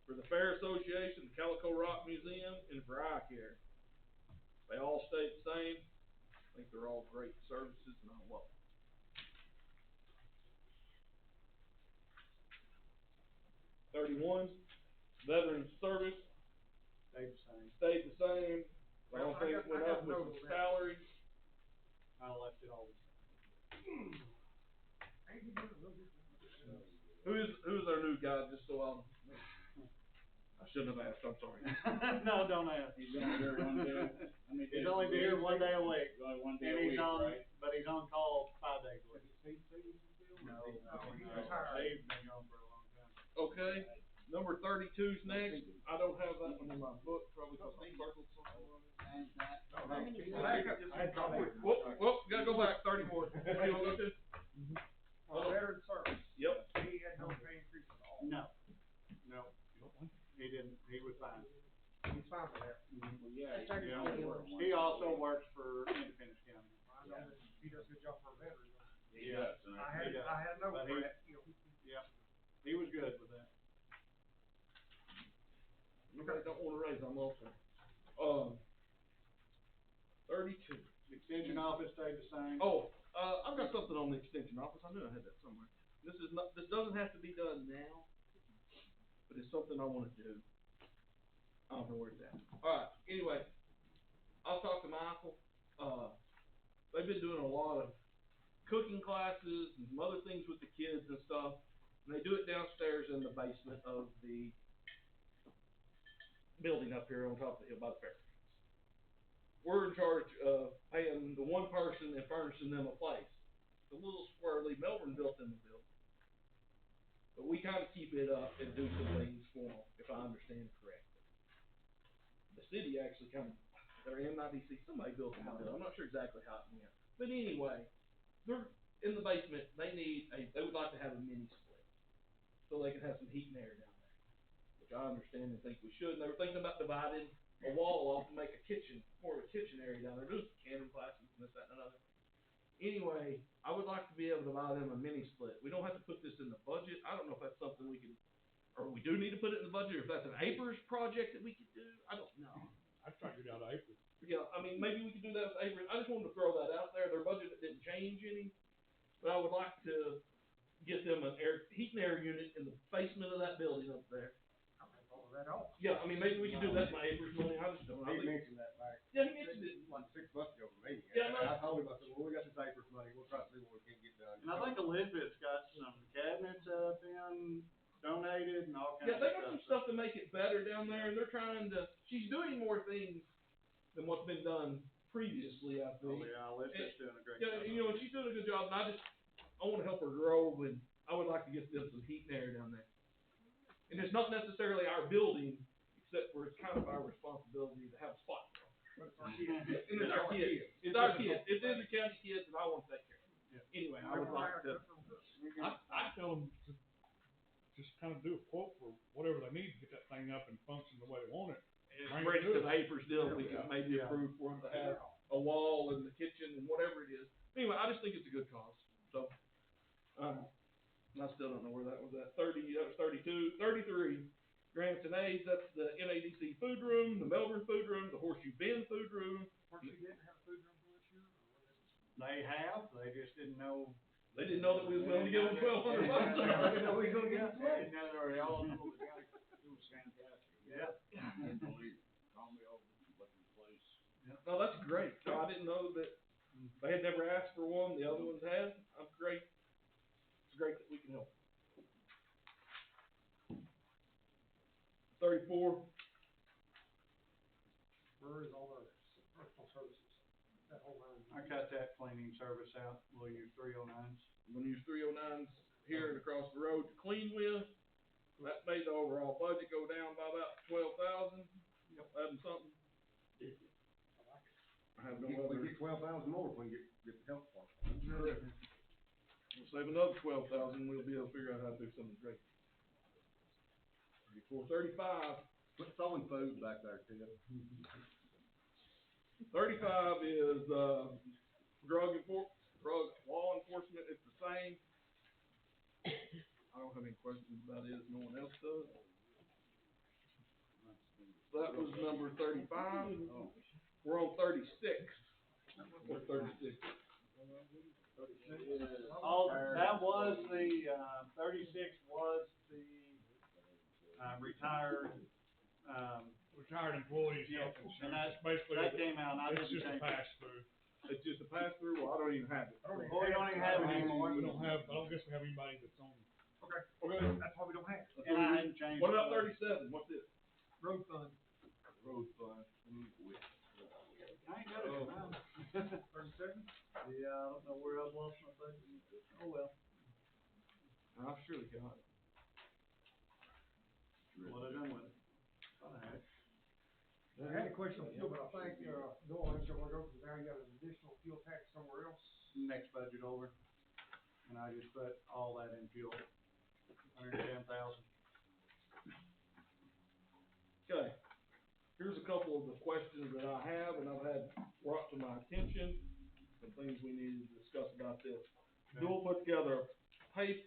for the Fair Association, the Calico Rock Museum, and for eye care. They all stayed the same. I think they're all great services, and I love them. $31, Veterans Service Stayed the same. stayed the same. The Well, only thing that went I got up was notes the on that. salary. I left it all the same. Ain't he doing a little bit? Who's our new guy, just so I shouldn't have asked, I'm sorry. No, don't ask. He's only here one day. I mean, He's only been here 1 day a week. He's only 1 day And a he's week, on, right? but he's on call 5 days a week. No, he's no, retired. Dave's been gone for a long time. Okay, number 32's next. I don't have that one in my book, probably because I circled something on it. And that. Back up just a second. Whoop, gotta go back, 34. What do you want to do? Veteran service, Yep. he had no pay increase at all. No, he didn't, he was fine. He's fine with that. Yeah. That's our Yeah. deal. He also works for Independence County. I know that he does a good job for a veteran. Yeah. I had a note But for he- that, you know. Yeah, he was good with that. Nobody don't wanna raise, I'm also. 32. Extension office stayed the same. Oh, I've got something on the extension office. I knew I had that somewhere. This doesn't have to be done now, but it's something I wanna do. I don't know where it's at. Alright, anyway, I'll talk to Michael. They've been doing a lot of cooking classes and some other things with the kids and stuff. And they do it downstairs in the basement of the building up here on top of the hill by the fair. We're in charge of paying the one person and furnishing them a place. It's a little squirrely. Melbourne built them a building. But we kind of keep it up and do some things for them, if I understand correctly. The city actually kind of, their MIDC, somebody built them a building. I'm not sure exactly how it went. But anyway, they're in the basement. They would like to have a mini split. So they can have some heat and air down there. Which I understand and think we should. And they were thinking about dividing a wall off to make a kitchen, more of a kitchen area down there. There's cannon classes and this, that, and another. Anyway, I would like to be able to buy them a mini split. We don't have to put this in the budget. I don't know if that's something we can or we do need to put it in the budget, or if that's an APRS project that we could do, I don't know. I tried to get out of April. Yeah, I mean, maybe we could do that with APRS. I just wanted to throw that out there. Their budget didn't change any, but I would like to get them an heat and air unit in the basement of that building up there. I'm gonna follow that off. Yeah, I mean, maybe we could do that with my APRS money. I just don't know. I He think- mentioned that back. Yeah, he mentioned it. Like 6 months ago to me. Yeah, And I told him, I said, well, we got this APRS money, we'll try to see what we can get done. And I think Elizabeth's got some cabinets, been donated and all kinds Yeah, of they got some stuff. stuff to make it better down there, and they're trying to, she's doing more things than what's been done previously, I Oh, think. yeah, Elizabeth's doing a great Yeah, job. you know, and she's doing a good job, and I wanna help her grow, and I would like to get them some heat and air down there. And it's not necessarily our building, except for it's kind of our responsibility to have a spot. And it's our kids. It's our kids. It is the county kids, and I want to take care of them. Anyway, I would like to. I tell them to just kind of do a quote for whatever they need to get that thing up and function the way they want it. Bring it to the APRS deal, we can maybe approve for them to have a wall in the kitchen and whatever it is. Anyway, I just think it's a good cause, so. And I still don't know where that was at, that was 33 grants and aids, that's the NADC food room, the Melbourne food room, the Horseshoe Bend food room. Horseshoe didn't have a food room for this year, or what is it? They just didn't know. They didn't know that we was willing to give them $1,200 bucks. They didn't know we was gonna get They didn't know they were eligible to get it. It was fantastic. Yeah. I believe it. Call me over, looking place. No, that's great, so I didn't know that, they had never asked for one, the other ones had, I'm great. It's great that we can help. 34, Where is all the personal services? That whole line. I cut that cleaning service out, we'll use 309s. I'm gonna use 309s here and across the road to clean with. That made the overall budget go down by about 12,000. Yep, adding something. I have no We other. get 12,000 more if we get the health department. We'll save another 12,000, we'll be able to figure out how to do something great. 34, 35. Quit throwing food back there, Ted. 35 is, drug law enforcement, it's the same. I don't have any questions about it, no one else does. So that was number 35. We're on 36. Or 36. Oh, that was the, 36 was the, retired, Retired employees Yeah, health and insurance, that- basically, that came out, and I it's didn't just a change it. pass through. It's just a pass through, well, I don't even have it. I don't even Well, we don't even have it anymore. We don't have, I don't guess we have anybody that's on. Okay, Okay. that's why we don't have it. And I hadn't changed. What about it. 37? What's it? Road fund, Road fund. I ain't got it now. 37? Yeah, I don't know where I lost my budget. Oh, well. I surely got it. What I done with it? Thought I had it. I had a question on fuel, but I think, Noel, I'm sure we'll go, because now you got an additional fuel tax somewhere else. Next budget over. And I just put all that in fuel. 110,000. Okay. Here's a couple of the questions that I have and I've had brought to my attention, and things we need to discuss about this. Bill put together a pay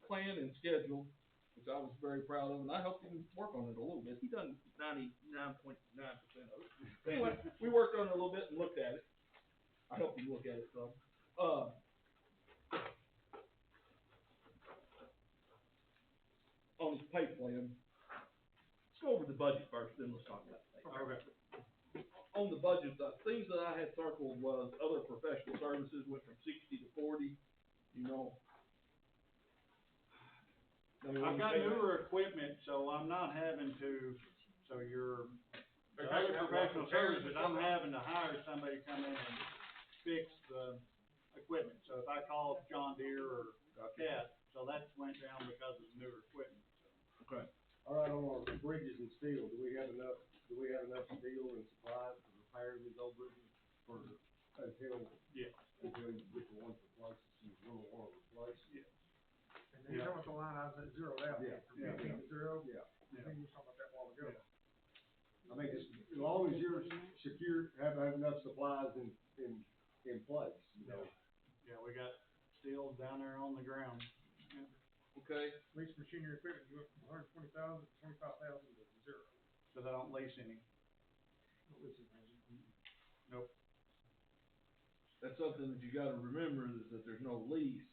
plan and schedule, which I was very proud of, and I helped him work on it a little bit. He done 99.9% of it. Anyway, we worked on it a little bit and looked at it. I helped him look at it some. On his pay plan, let's go over the budget first, then let's talk about the pay. Okay. On the budget, the things that I had circled was other professional services went from 60 to 40, you know. I mean, I've when got you take- newer equipment, so I'm not having to, so your, the Okay. other professional services, I'm having to hire somebody to come in and fix the equipment. So if I call John Deere or Cat, so that went down because of the newer equipment. Okay. All right, on our bridges and steel, do we have enough steel and supplies to repair these old bridges until Yeah. until you get the one replaced, you will want to replace? Yeah. And then you're talking about the line items that zeroed out, Yeah. from 15 to 0. Yeah. I think you were talking about that a while ago. I mean, as long as you're secure, have enough supplies in place, you know. Yeah, we got steel down there on the ground. Yeah. okay? Lease machinery and equipment, you went from 120,000 to 25,000 to zero. Cause I don't lease any. Nope. That's something that you gotta remember is that there's no lease.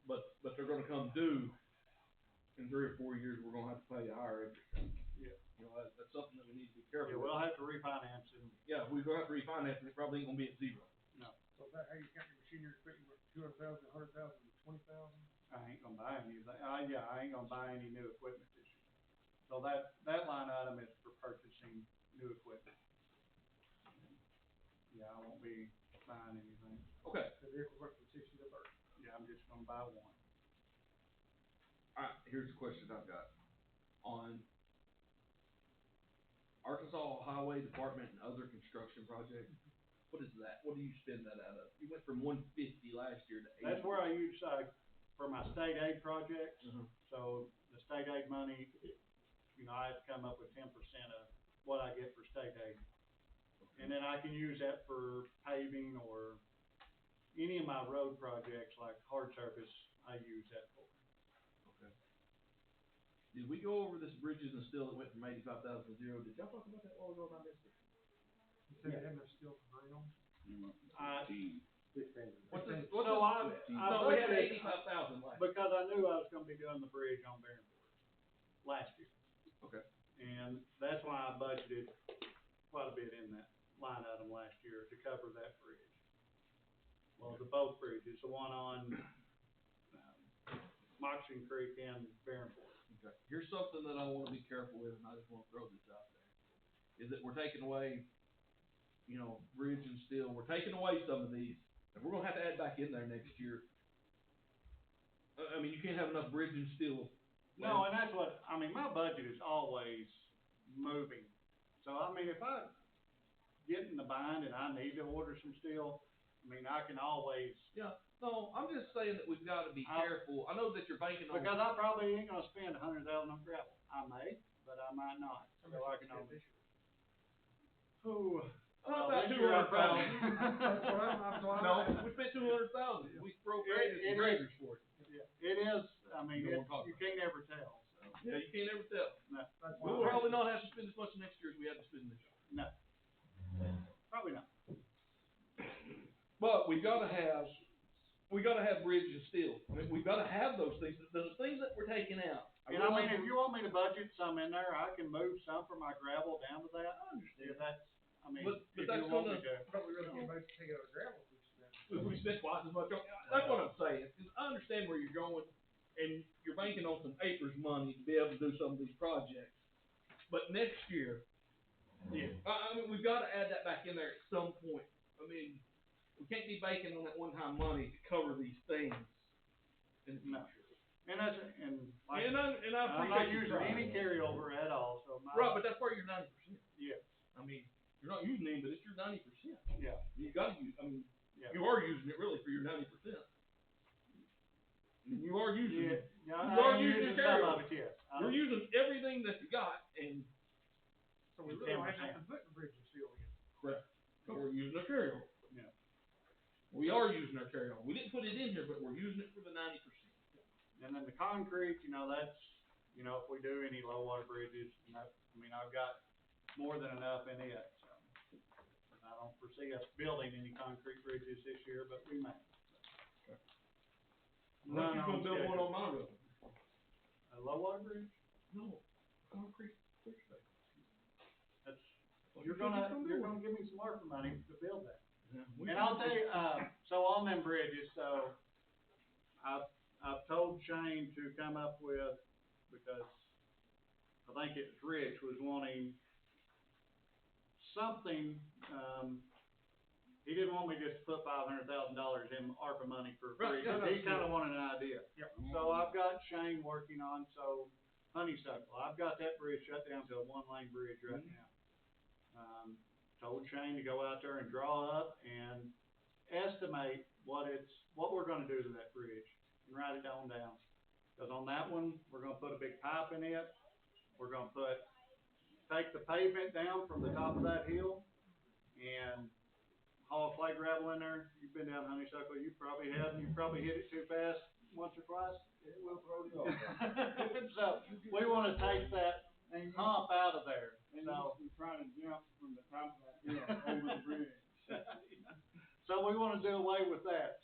But they're gonna come due in 3 or 4 years, we're gonna have to pay a higher interest. Yeah. You know, that's something that we need to be careful Yeah, with. we'll have to refinance and, Yeah, we're gonna have to refinance it, it probably ain't gonna be at zero. no, So is that how you count your machinery and equipment, went from 200,000, 100,000 to 20,000? I ain't gonna buy anything, I ain't gonna buy any new equipment this year. So that line item is for purchasing new equipment. Yeah, I won't be buying anything. Okay, The vehicle went from 60 to 30. Yeah, I'm just gonna buy one. alright, here's the question I've got. On Arkansas Highway Department and other construction projects, what is that? What do you spend that out of? You went from 150 last year to 80. That's where I use, for my state aid projects. Mhm. So the state aid money, you know, I have to come up with 10% of what I get for state aid. And then I can use that for paving or any of my road projects like hard surface, I use that for. Okay. Did we go over this bridges and steel that went from 85,000 to zero? Did y'all talk about that while ago? I missed it. You said they had enough steel for ground? What's this? So I No, we had budgeted- 85,000 last. Because I knew I was gonna be doing the bridge on Barrenport last year. Okay. And that's why I budgeted quite a bit in that line item last year to cover that bridge. Well, the both bridges, the one on, Moxon Creek and Barrenport. Okay. Here's something that I wanna be careful with, and I just wanna throw this out there, is that we're taking away, you know, bridge and steel, we're taking away some of these, and we're gonna have to add back in there next year. I mean, you can't have enough bridge and steel. No, and that's what, I mean, my budget is always moving. So, I mean, if I get in the bind and I need to order some steel, I mean, I can always, Yeah, no, I'm just saying that we've gotta be careful, I know that you're banking on. because I probably ain't gonna spend 100,000 on gravel. I may, but I might not. So I can always. Ooh. Not well, about this year I probably- 200,000. That's what I'm. No, we spent 200,000, we appropriated It some is. graders for it. Yeah, it is, I mean, You know what I'm talking you can't ever tell, so, Yeah, you can't ever tell. no, That's We'll why- probably not have to spend as much next year as we had to spend this year. no. Probably not. But we gotta have bridge and steel. I mean, we gotta have those things that we're taking out. And I mean, if you want me to budget some in there, I can move some from my gravel down to that. I understand. If that's, I mean, But if that's you want me gonna- to. But we really can't make take it out of gravel if we spend. If we spend twice as much on, that's what I'm saying, is I understand where you're going, and you're banking on some acres money to be able to do some of these projects. But next year, Yeah. I mean, we've gotta add that back in there at some point. I mean, we can't be banking on that one-time money to cover these things in the No. future. And that's, and like, And I I'm not appreciate you using trying. any carryover at all, so my. Right, but that's part of your 90%. Yeah, I mean, you're not using any, but it's your 90%. yeah, You gotta use, I mean, yeah. you are using it really for your 90%. You are using Yeah, it. yeah, You are I'm using using your some carryover. of it, yes. You're using everything that you got, and So we really don't have 10%. nothing but the bridge and steel in. correct. We're using our carryover. Yeah. We are using our carryover. We didn't put it in here, but we're using it for the 90%. And then the concrete, you know, that's, you know, if we do any low water bridges, and that, I mean, I've got more than enough in it, so. I don't foresee us building any concrete bridges this year, but we may. Unless you're None gonna build one schedule. on my road. A low water bridge? No, concrete bridge space. That's, Well, you're gonna give me some ARPA money to build that. Yeah, And I'll tell you, so on them bridges, so I've told Shane to come up with, because I think it's Rich was wanting something, he didn't want me just to put $500,000 in ARPA money for Right, free, yeah, he no, kinda wanted an idea. Yep. So I've got Shane working on, so Honeysuckle, I've got that bridge shut down to a one-lane bridge right now. Told Shane to go out there and draw up and estimate what we're gonna do to that bridge and write it on down. Cause on that one, we're gonna put a big pipe in it, we're gonna take the pavement down from the top of that hill and haul clay gravel in there. You've been down Honeysuckle, you probably have, and you probably hit it too fast. once or twice, it will throw you off. So, we wanna take that hump out of there, so. You're trying to jump from the top of that hill over the bridge. So we wanna do away with that.